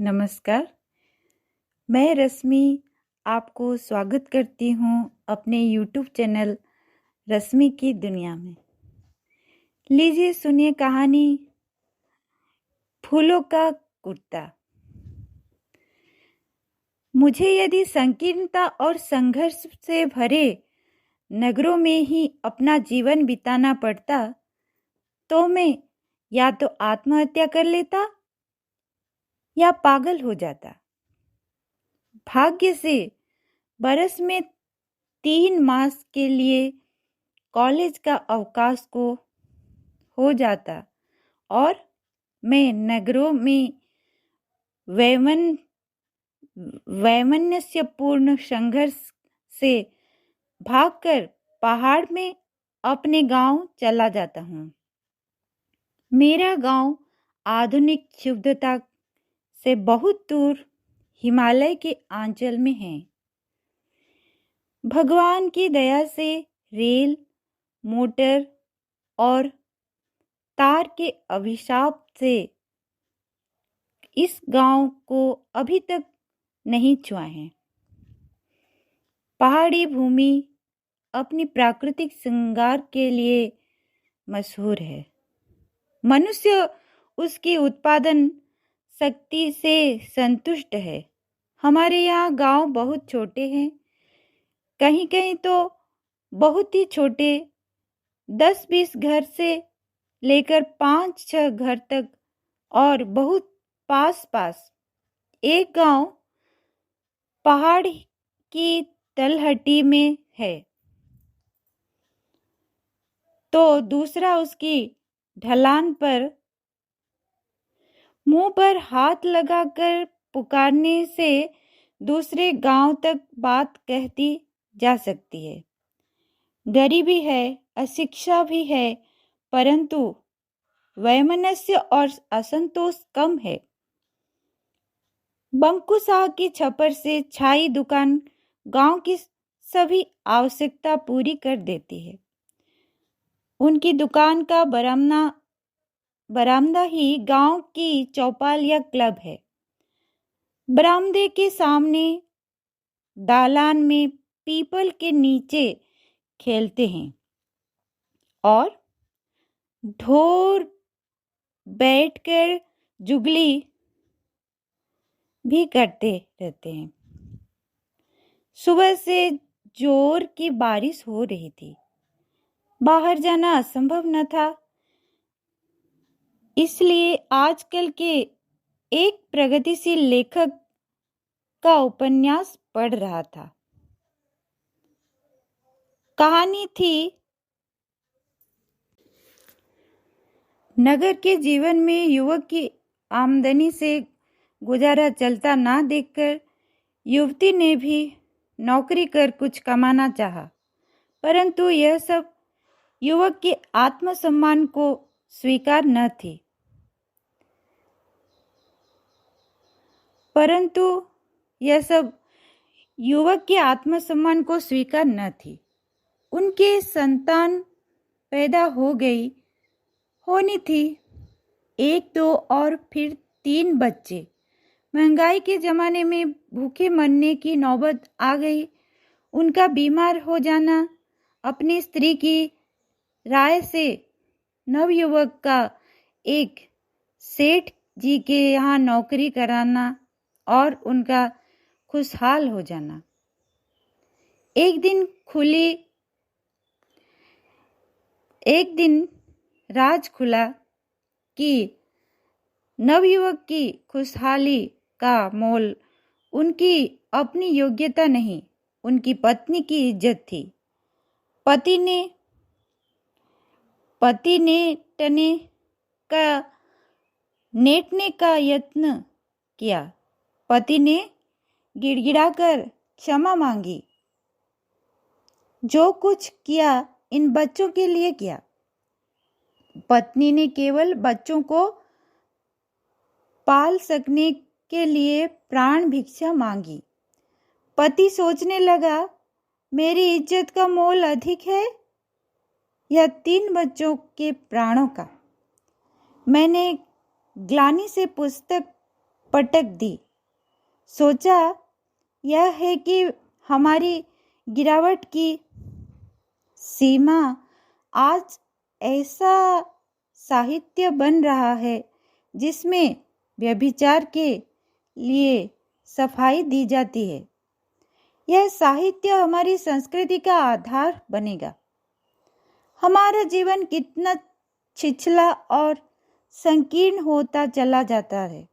नमस्कार, मैं रश्मि आपको स्वागत करती हूँ अपने YouTube चैनल रश्मि की दुनिया में। लीजिए सुनिए कहानी फूलों का कुर्ता। मुझे यदि संकीर्णता और संघर्ष से भरे नगरों में ही अपना जीवन बिताना पड़ता तो मैं या तो आत्महत्या कर लेता या पागल हो जाता। भाग्य से बरस में 3 मास के लिए कॉलेज का अवकाश को हो जाता और मैं नगरों में वैमनस्यपूर्ण संघर्ष से भागकर पहाड़ में अपने गांव चला जाता हूँ। मेरा गांव आधुनिक शुद्धता से बहुत दूर हिमालय के आंचल में है। भगवान की दया से रेल, मोटर और तार के अभिशाप से इस गांव को अभी तक नहीं छुआ है। पहाड़ी भूमि अपनी प्राकृतिक श्रृंगार के लिए मशहूर है। मनुष्य उसकी उत्पादन शक्ति से संतुष्ट है। हमारे यहाँ गांव बहुत छोटे हैं, कहीं कहीं तो बहुत ही छोटे, 10-20 घर से लेकर 5-6 घर तक और बहुत पास पास। एक गांव पहाड़ की तलहटी में है तो दूसरा उसकी ढलान पर। मुंह पर हाथ लगाकर पुकारने से दूसरे गांव तक बात कहती जा सकती है। गरीबी है, अशिक्षा भी है, परंतु वैमनस्य और असंतोष कम है। बंकू शाह की छपर से छाई दुकान गांव की सभी आवश्यकता पूरी कर देती है। उनकी दुकान का बरामदा ही गांव की चौपाल या क्लब है। बरामदे के सामने दालान में पीपल के नीचे खेलते हैं और ढोर बैठकर जुगली भी करते रहते हैं। सुबह से जोर की बारिश हो रही थी। बाहर जाना असंभव न था, इसलिए आजकल के एक प्रगतिशील लेखक का उपन्यास पढ़ रहा था। कहानी थी नगर के जीवन में युवक की आमदनी से गुजारा चलता ना देखकर युवती ने भी नौकरी कर कुछ कमाना चाहा, परंतु यह सब युवक के आत्मसम्मान को स्वीकार न थी। उनके संतान पैदा होनी थी, 1-2 और फिर 3 बच्चे। महंगाई के जमाने में भूखे मरने की नौबत आ गई। उनका बीमार हो जाना, अपनी स्त्री की राय से नवयुवक का एक सेठ जी के यहाँ नौकरी कराना और उनका खुशहाल हो जाना। एक दिन राज खुला कि नवयुवक की खुशहाली का मोल उनकी अपनी योग्यता नहीं, उनकी पत्नी की इज्जत थी। पति ने नेटने का यत्न किया। पति ने गिड़गिड़ाकर क्षमा मांगी। जो कुछ किया इन बच्चों के लिए किया। पत्नी ने केवल बच्चों को पाल सकने के लिए प्राण भिक्षा मांगी। पति सोचने लगा, मेरी इज्जत का मोल अधिक है या 3 बच्चों के प्राणों का। मैंने ग्लानि से पुस्तक पटक दी। सोचा यह है कि हमारी गिरावट की सीमा आज ऐसा साहित्य बन रहा है जिसमें व्यभिचार के लिए सफाई दी जाती है। यह साहित्य हमारी संस्कृति का आधार बनेगा। हमारा जीवन कितना छिछला और संकीर्ण होता चला जाता है।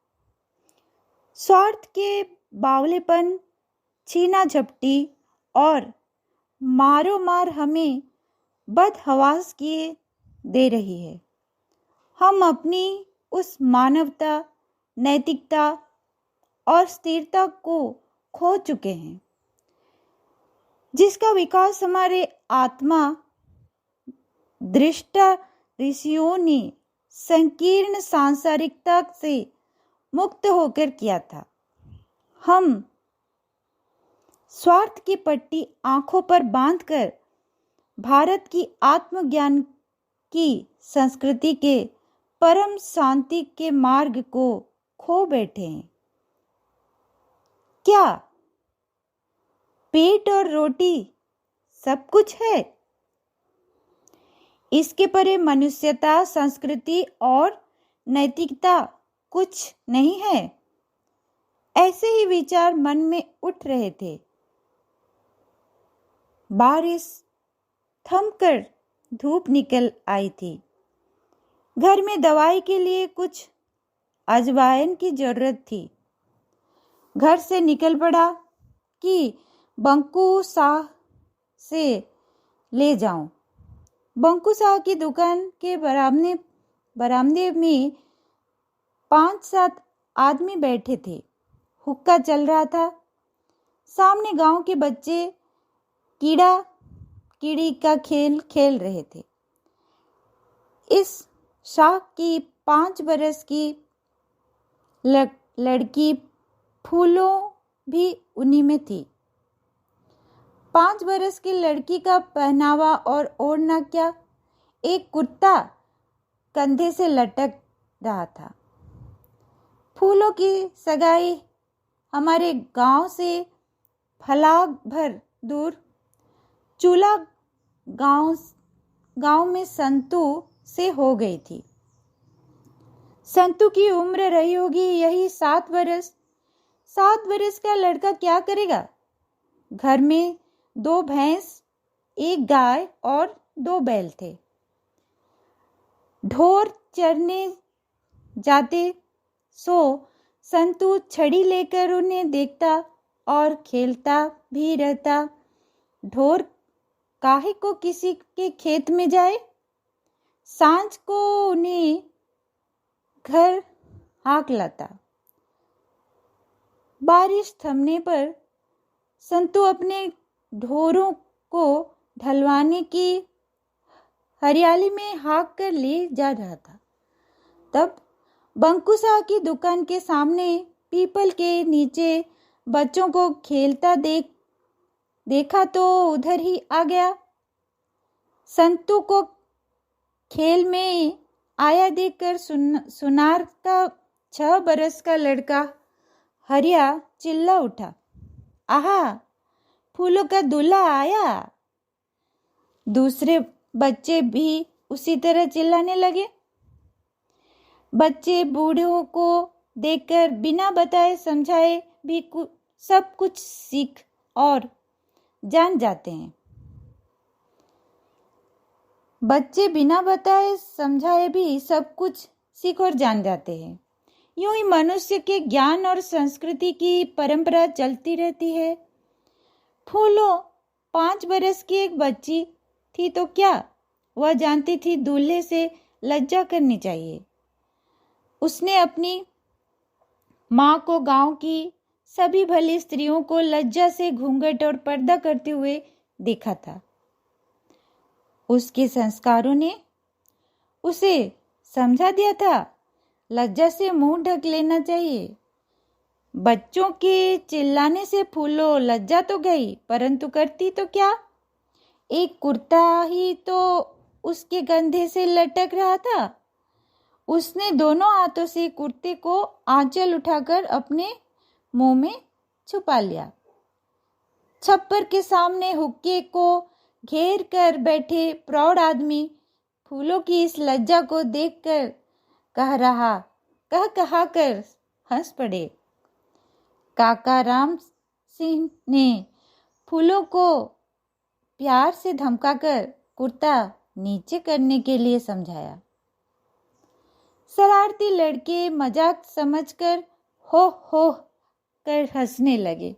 स्वार्थ के बावलेपन, छीना झपटी और मारो मार हमें बदहवास किए दे रही है। हम अपनी उस मानवता, नैतिकता और स्थिरता को खो चुके हैं जिसका विकास हमारे आत्मा दृष्टा ऋषियों ने संकीर्ण सांसारिकता से मुक्त होकर किया था। हम स्वार्थ की पट्टी आंखों पर बांधकर भारत की आत्मज्ञान की संस्कृति के परम शांति के मार्ग को खो बैठे हैं। क्या पेट और रोटी सब कुछ है? इसके परे मनुष्यता, संस्कृति और नैतिकता कुछ नहीं है? ऐसे ही विचार मन में उठ रहे थे। बारिश थमकर धूप निकल आई थी। घर में दवाई के लिए कुछ अजवाइन की जरूरत थी। घर से निकल पड़ा कि बंकू साह से ले जाऊं। बंकू साह की दुकान के बरामदे में 5-7 आदमी बैठे थे। हुक्का चल रहा था। सामने गांव के बच्चे कीड़ा कीड़ी का खेल खेल रहे थे। इस शाह की 5 बरस की लड़की फूलों भी उन्हीं में थी। 5 बरस की लड़की का पहनावा और ओढ़ना क्या, एक कुर्ता कंधे से लटक रहा था। फूलों की सगाई हमारे गांव से फलाग भर दूर चूला गांव में संतू से हो गई थी। संतू की उम्र रही होगी यही 7 बरस। 7 बरस का लड़का क्या करेगा? घर में 2 भैंस, 1 गाय और 2 बैल थे। ढोर चरने जाते सो संतू छड़ी लेकर उन्हें देखता और खेलता भी रहता। ढोर काहे को किसी के खेत में जाए? सांझ को उन्हें घर हाँक लाता। बारिश थमने पर संतू अपने ढोरों को ढलवाने की हरियाली में हाँक कर ले जा रहा था। तब बंकू साह की दुकान के सामने पीपल के नीचे बच्चों को खेलता देखा तो उधर ही आ गया। संतू को खेल में आया देखकर सुनार का 6 बरस का लड़का हरिया चिल्ला उठा, आहा, फूलों का दूल्हा आया। दूसरे बच्चे भी उसी तरह चिल्लाने लगे। बच्चे बूढ़ों को देखकर बिना बताए समझाए भी सब कुछ सीख और जान जाते हैं। बच्चे बिना बताए समझाए भी सब कुछ सीख और जान जाते हैं। यूं ही मनुष्य के ज्ञान और संस्कृति की परंपरा चलती रहती है। फूलों 5 बरस की एक बच्ची थी तो क्या, वह जानती थी दूल्हे से लज्जा करनी चाहिए। उसने अपनी माँ को गांव की सभी भली स्त्रियों को लज्जा से घूंघट और पर्दा करते हुए देखा था। उसके संस्कारों ने उसे समझा दिया था लज्जा से मुंह ढक लेना चाहिए। बच्चों के चिल्लाने से फूलों लज्जा तो गई, परंतु करती तो क्या, एक कुर्ता ही तो उसके कंधे से लटक रहा था उसने दोनों हाथों से कुर्ते को आंचल उठाकर अपने मुंह में छुपा लिया। छप्पर के सामने हुक्के को घेर कर बैठे प्रौढ़ आदमी फूलों की इस लज्जा को देखकर कहा कर हंस पड़े। काका राम सिंह ने फूलों को प्यार से धमकाकर कुर्ता नीचे करने के लिए समझाया। शरारती लड़के मजाक समझकर हो कर हंसने लगे।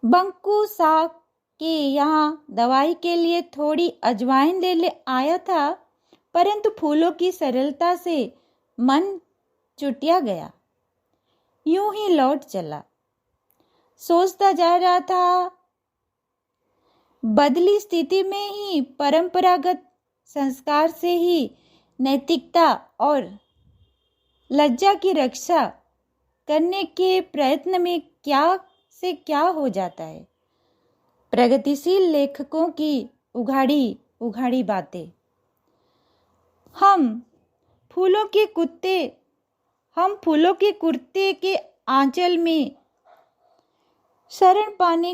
बंकू साहब के यहाँ दवाई के लिए थोड़ी अजवाइन ले आया था, परंतु फूलों की सरलता से मन चुटिया गया। यूं ही लौट चला। सोचता जा रहा था, बदली स्थिति में ही परंपरागत संस्कार से ही नैतिकता और लज्जा की रक्षा करने के प्रयत्न में क्या से क्या हो जाता है। प्रगतिशील लेखकों की उघाड़ी बातें। हम फूलों के कुर्ते के आंचल में शरण पाने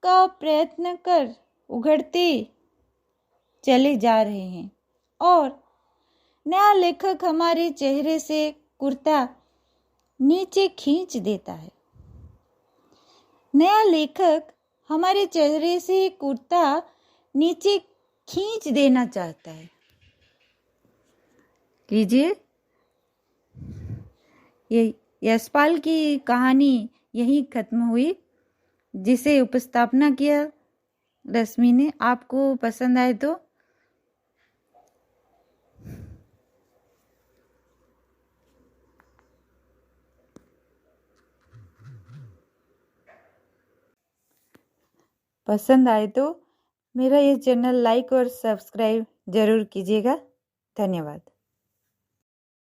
का प्रयत्न कर उघड़ते चले जा रहे हैं और नया लेखक हमारे चेहरे से कुर्ता नीचे खींच देता है। नया लेखक हमारे चेहरे से कुर्ता नीचे खींच देना चाहता है। लीजिए, ये यशपाल की कहानी यहीं खत्म हुई, जिसे उपस्थापना किया रश्मि ने। आपको पसंद आए तो मेरा ये चैनल लाइक और सब्सक्राइब जरूर कीजिएगा। धन्यवाद।